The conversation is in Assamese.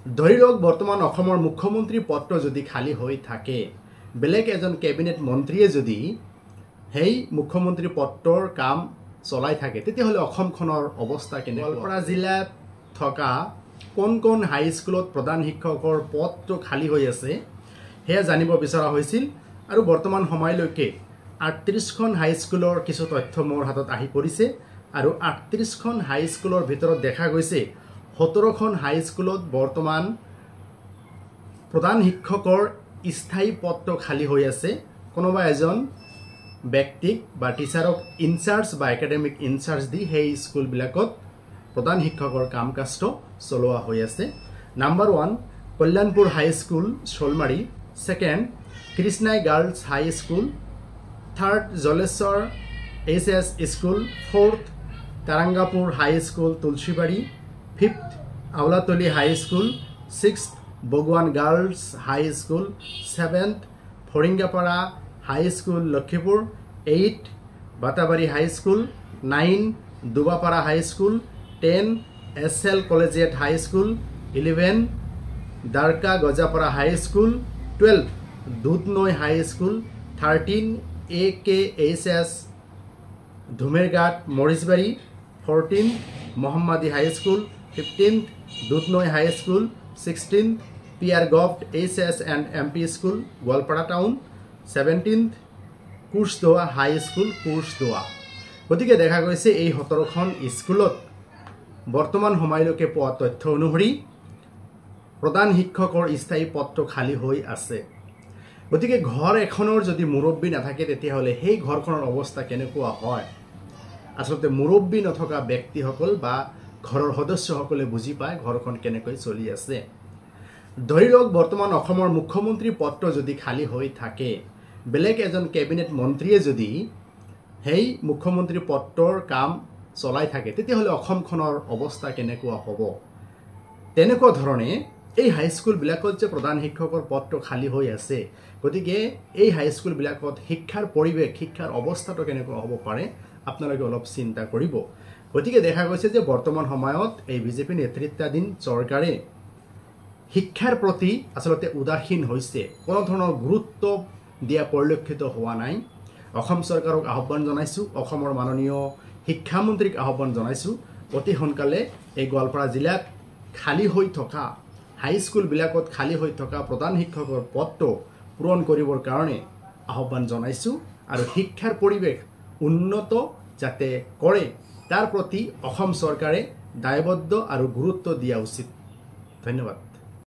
ধৰি লওক বৰ্তমান অসমৰ মুখ্যমন্ত্ৰী পদটো যদি খালী হৈ থাকে, বেলেগ এজন কেবিনেট মন্ত্ৰীয়ে যদি সেই মুখ্যমন্ত্ৰী পদটোৰ কাম চলাই থাকে, তেতিয়াহ'লে অসমখনৰ অৱস্থা কেনেকুৱা? গোৱালপাৰা জিলাত থকা কোন কোন হাইস্কুলত প্ৰধান শিক্ষকৰ পদটো খালী হৈ আছে সেয়া জানিব বিচৰা হৈছিল। আৰু বৰ্তমান সময়লৈকে ৩৮খন হাইস্কুলৰ কিছু তথ্য মোৰ হাতত আহি পৰিছে। আৰু ৩৮খন হাইস্কুলৰ ভিতৰত দেখা গৈছে ১৭খন হাইস্কুলত বৰ্তমান প্ৰধান শিক্ষকৰ স্থায়ী পদটো খালী হৈ আছে। কোনোবা এজন ব্যক্তিক বা টিচাৰক ইনচাৰ্জ বা একাডেমিক ইনচাৰ্জ দি সেই স্কুলবিলাকত প্ৰধান শিক্ষকৰ কাম কাজটো চলোৱা হৈ আছে। Number 1 Kalyanpur high school Sholmari, 2nd Krishnai girls high school, 3rd Jaleswar HS school, 4th Tarangapur high school Tulsibari, 5th Aulatali high school, 6th Bagwan girls high school, 7th Faringapara high school Lakshipur, 8 Batabari high school, 9 Dubapara high school, 10 SL collegiate high school, 11 Dwarka Gajapara high school, 12 Dudhnoi high school, 13 AKHS Dhumerghat Morichbari, 14 Mohammadi high school, 15 Dudhnoi high school, 16 PR govt HS and MP school Goalpara town, 17th Korchdowa high school Korchdowa. গতিকে দেখা গৈছে এই 17খন স্কুলত বৰ্তমান সময়লৈকে পোৱা তথ্য অনুসৰি প্ৰধান শিক্ষকৰ স্থায়ী পদটো খালী হৈ আছে। গতিকে ঘৰ এখনৰ যদি মুৰব্বী নাথাকে, তেতিয়াহ'লে সেই ঘৰখনৰ অৱস্থা কেনেকুৱা হয়? আচলতে মুৰব্বী নথকা ব্যক্তিসকল বা ঘৰৰ সদস্যসকলে বুজি পায় ঘৰখন কেনেকৈ চলি আছে। ধৰি লওক বৰ্তমান অসমৰ মুখ্যমন্ত্ৰী পদটো যদি খালী হৈ থাকে, বেলেগ এজন কেবিনেট মন্ত্ৰীয়ে যদি সেই মুখ্যমন্ত্ৰী পদটোৰ কাম চলাই থাকে, তেতিয়াহ'লে অসমখনৰ অৱস্থা কেনেকুৱা হ'ব? তেনেকুৱা ধৰণে এই হাইস্কুলবিলাকত যে প্ৰধান শিক্ষকৰ পদটো খালী হৈ আছে, গতিকে এই হাইস্কুলবিলাকত শিক্ষাৰ পৰিৱেশ, শিক্ষাৰ অৱস্থাটো কেনেকুৱা হ'ব পাৰে আপোনালোকে অলপ চিন্তা কৰিব। গতিকে দেখা গৈছে যে বৰ্তমান সময়ত এই বিজেপি নেতৃত্বাধীন চৰকাৰে শিক্ষাৰ প্ৰতি আচলতে উদাসীন হৈছে, কোনো ধৰণৰ গুৰুত্ব দিয়া পৰিলক্ষিত হোৱা নাই। অসম চৰকাৰক আহ্বান জনাইছোঁ, অসমৰ মাননীয় শিক্ষামন্ত্ৰীক আহ্বান জনাইছোঁ, অতি সোনকালে এই গোৱালপাৰা জিলাত খালী হৈ থকা হাইস্কুলবিলাকত খালী হৈ থকা প্ৰধান শিক্ষকৰ পদটো পূৰণ কৰিবৰ কাৰণে আহ্বান জনাইছোঁ। আৰু শিক্ষাৰ পৰিৱেশ উন্নত যাতে কৰে তাৰ প্ৰতি অসম চৰকাৰে দায়বদ্ধ আৰু গুৰুত্ব দিয়া উচিত। ধন্যবাদ।